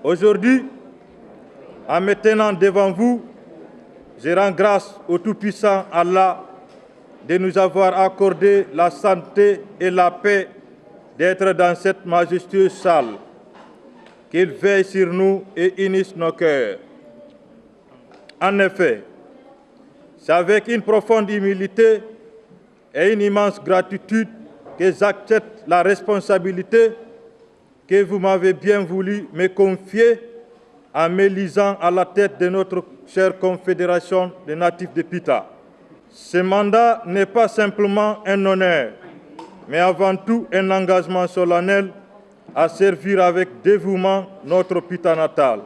Aujourd'hui, en me tenant devant vous, je rends grâce au Tout-Puissant Allah de nous avoir accordé la santé et la paix d'être dans cette majestueuse salle. Qu'il veille sur nous et unisse nos cœurs. En effet, c'est avec une profonde humilité et une immense gratitude que j'accepte la responsabilité que vous m'avez bien voulu me confier en m'élisant à la tête de notre chère Confédération des natifs de Pita. Ce mandat n'est pas simplement un honneur, mais avant tout un engagement solennel à servir avec dévouement notre Pita natal,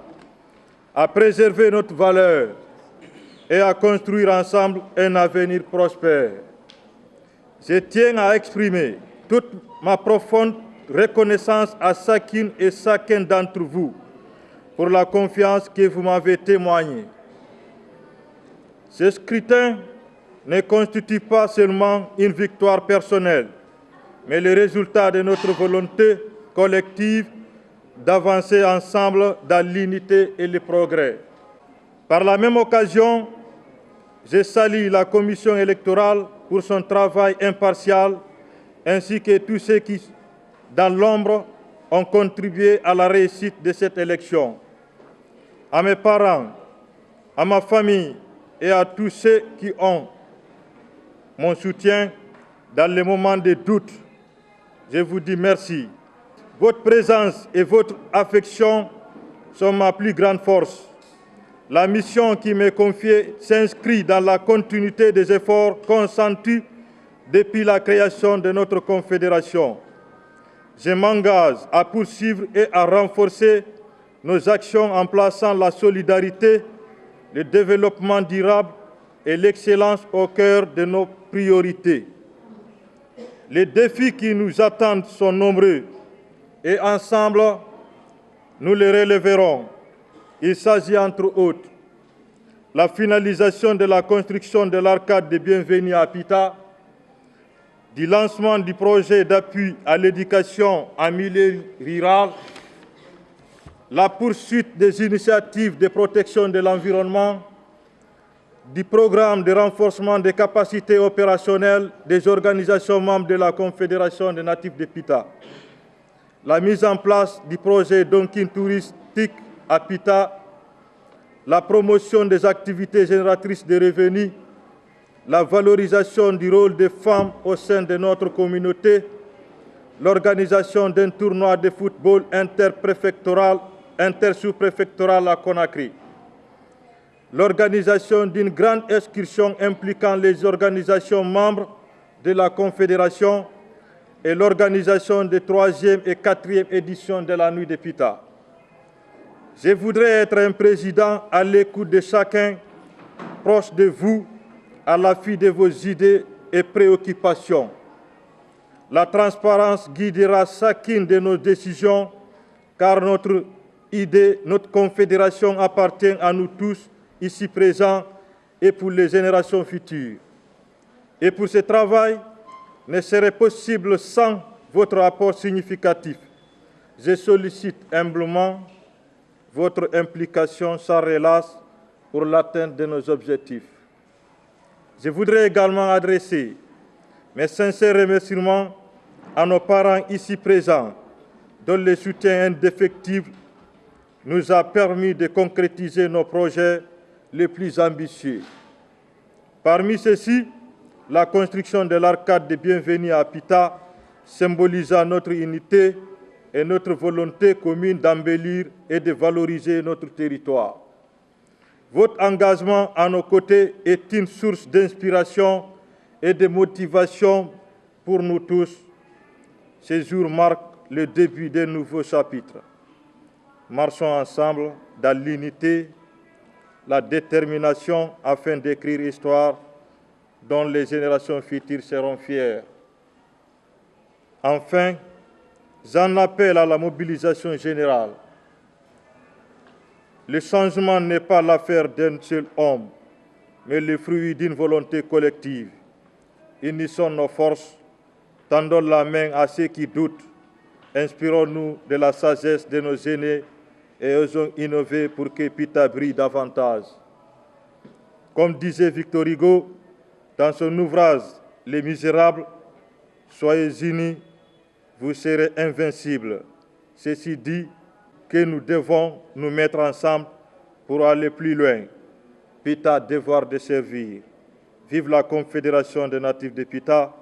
à préserver notre valeur et à construire ensemble un avenir prospère. Je tiens à exprimer toute ma profonde reconnaissance à chacune et chacun d'entre vous pour la confiance que vous m'avez témoignée. Ce scrutin ne constitue pas seulement une victoire personnelle, mais le résultat de notre volonté collective d'avancer ensemble dans l'unité et le progrès. Par la même occasion, je salue la Commission électorale pour son travail impartial, ainsi que tous ceux qui, dans l'ombre, ont contribué à la réussite de cette élection. À mes parents, à ma famille et à tous ceux qui ont mon soutien dans les moments de doute, je vous dis merci. Votre présence et votre affection sont ma plus grande force. La mission qui m'est confiée s'inscrit dans la continuité des efforts consentis depuis la création de notre Confédération. Je m'engage à poursuivre et à renforcer nos actions en plaçant la solidarité, le développement durable et l'excellence au cœur de nos priorités. Les défis qui nous attendent sont nombreux et ensemble, nous les relèverons. Il s'agit entre autres la finalisation de la construction de l'arcade de bienvenue à Pita, du lancement du projet d'appui à l'éducation en milieu rural, la poursuite des initiatives de protection de l'environnement, du programme de renforcement des capacités opérationnelles des organisations membres de la Confédération des natifs de Pita, la mise en place du projet Donkin touristique à Pita, la promotion des activités génératrices de revenus, la valorisation du rôle des femmes au sein de notre communauté, l'organisation d'un tournoi de football intersous-préfectoral à Conakry, l'organisation d'une grande excursion impliquant les organisations membres de la Confédération et l'organisation des 3e et 4e éditions de la Nuit de Pita. Je voudrais être un président à l'écoute de chacun, proche de vous, à l'affût de vos idées et préoccupations. La transparence guidera chacune de nos décisions, car notre confédération appartient à nous tous, ici présents, et pour les générations futures. Et pour ce travail, ne serait possible sans votre apport significatif. Je sollicite humblement votre implication sans relâche pour l'atteinte de nos objectifs. Je voudrais également adresser mes sincères remerciements à nos parents ici présents, dont le soutien indéfectible nous a permis de concrétiser nos projets les plus ambitieux. Parmi ceux-ci, la construction de l'arcade de bienvenue à Pita, symbolisant notre unité et notre volonté commune d'embellir et de valoriser notre territoire. Votre engagement à nos côtés est une source d'inspiration et de motivation pour nous tous. Ce jour marque le début d'un nouveau chapitre. Marchons ensemble dans l'unité, la détermination afin d'écrire histoire dont les générations futures seront fières. Enfin, j'en appelle à la mobilisation générale. Le changement n'est pas l'affaire d'un seul homme, mais le fruit d'une volonté collective. Unissons nos forces, tendons la main à ceux qui doutent, inspirons-nous de la sagesse de nos aînés et osons innover pour que Pita brille davantage. Comme disait Victor Hugo dans son ouvrage « Les Misérables », soyez unis, vous serez invincibles. Ceci dit que nous devons nous mettre ensemble pour aller plus loin. Pita, devoir de servir. Vive la Confédération des natifs de Pita,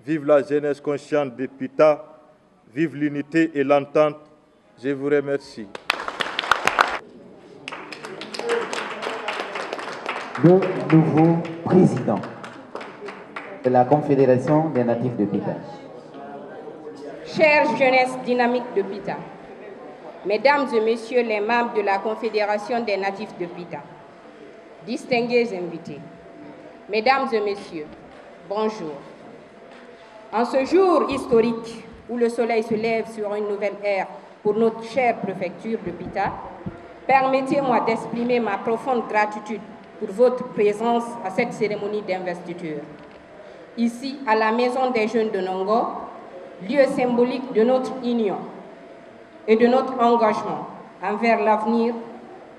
vive la jeunesse consciente de Pita, vive l'unité et l'entente. Je vous remercie. Le nouveau président de la Confédération des natifs de Pita. Chère jeunesse dynamique de Pita, Mesdames et Messieurs les membres de la Confédération des natifs de Pita, distingués invités, Mesdames et Messieurs, bonjour. En ce jour historique où le soleil se lève sur une nouvelle ère pour notre chère préfecture de Pita, permettez-moi d'exprimer ma profonde gratitude pour votre présence à cette cérémonie d'investiture. Ici, à la Maison des Jeunes de Nongo, lieu symbolique de notre union et de notre engagement envers l'avenir,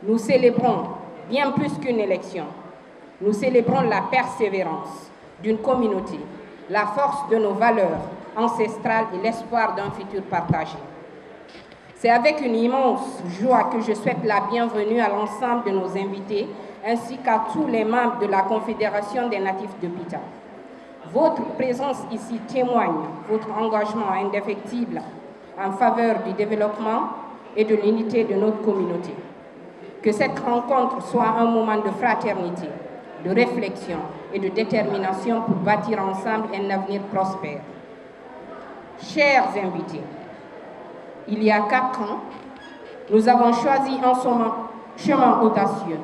nous célébrons bien plus qu'une élection. Nous célébrons la persévérance d'une communauté, la force de nos valeurs ancestrales et l'espoir d'un futur partagé. C'est avec une immense joie que je souhaite la bienvenue à l'ensemble de nos invités ainsi qu'à tous les membres de la Confédération des natifs de Pita. Votre présence ici témoigne votre engagement indéfectible en faveur du développement et de l'unité de notre communauté. Que cette rencontre soit un moment de fraternité, de réflexion et de détermination pour bâtir ensemble un avenir prospère. Chers invités, il y a 4 ans, nous avons choisi un chemin audacieux,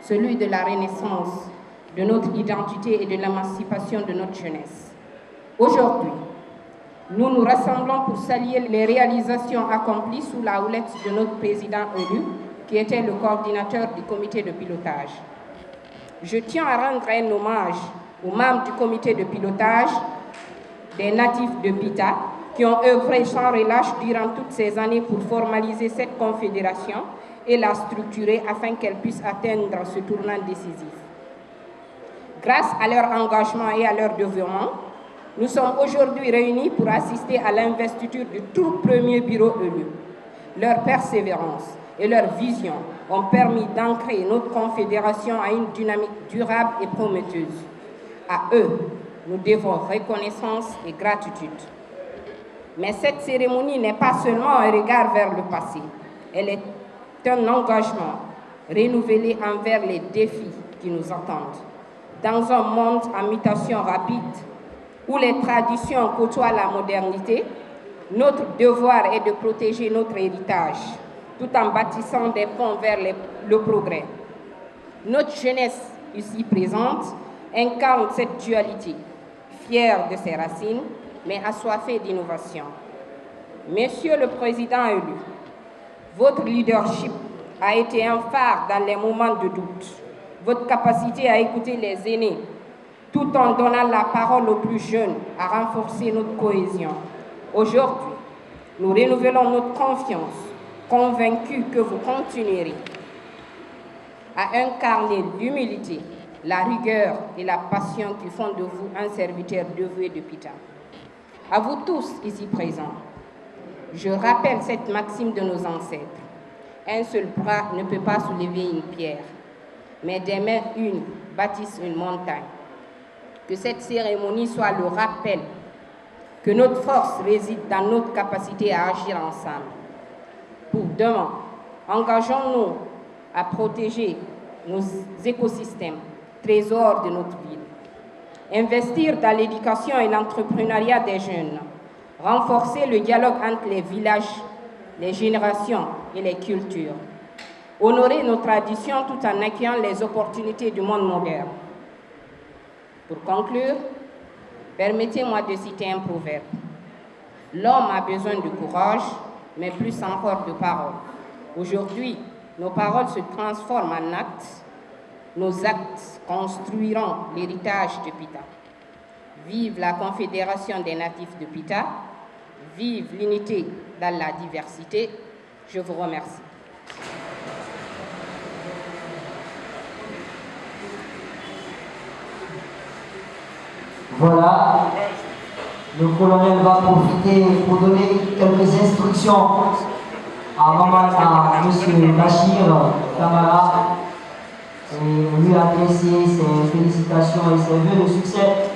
celui de la renaissance de notre identité et de l'émancipation de notre jeunesse. Aujourd'hui, nous nous rassemblons pour saluer les réalisations accomplies sous la houlette de notre président élu, qui était le coordinateur du comité de pilotage. Je tiens à rendre un hommage aux membres du comité de pilotage des natifs de Pita, qui ont œuvré sans relâche durant toutes ces années pour formaliser cette confédération et la structurer afin qu'elle puisse atteindre ce tournant décisif. Grâce à leur engagement et à leur dévouement, nous sommes aujourd'hui réunis pour assister à l'investiture du tout premier bureau élu. Leur persévérance et leur vision ont permis d'ancrer notre confédération à une dynamique durable et prometteuse. À eux, nous devons reconnaissance et gratitude. Mais cette cérémonie n'est pas seulement un regard vers le passé, elle est un engagement renouvelé envers les défis qui nous attendent. Dans un monde en mutation rapide, où les traditions côtoient la modernité, notre devoir est de protéger notre héritage, tout en bâtissant des ponts vers le progrès. Notre jeunesse ici présente incarne cette dualité, fière de ses racines, mais assoiffée d'innovation. Monsieur le Président élu, votre leadership a été un phare dans les moments de doute. Votre capacité à écouter les aînés, tout en donnant la parole aux plus jeunes, a renforcé notre cohésion. Aujourd'hui, nous renouvelons notre confiance, convaincus que vous continuerez à incarner l'humilité, la rigueur et la passion qui font de vous un serviteur dévoué de Pita. À vous tous ici présents, je rappelle cette maxime de nos ancêtres. Un seul bras ne peut pas soulever une pierre, mais des mains unes bâtissent une montagne. Que cette cérémonie soit le rappel que notre force réside dans notre capacité à agir ensemble. Pour demain, engageons-nous à protéger nos écosystèmes, trésors de notre ville. Investir dans l'éducation et l'entrepreneuriat des jeunes. Renforcer le dialogue entre les villages, les générations et les cultures. Honorer nos traditions tout en accueillant les opportunités du monde moderne. Pour conclure, permettez-moi de citer un proverbe. L'homme a besoin de courage, mais plus encore de paroles. Aujourd'hui, nos paroles se transforment en actes. Nos actes construiront l'héritage de Pita. Vive la Confédération des natifs de Pita. Vive l'unité dans la diversité. Je vous remercie. Voilà, le colonel va profiter pour donner quelques instructions à M. Bachir Camara et lui adresser ses félicitations et ses vœux de succès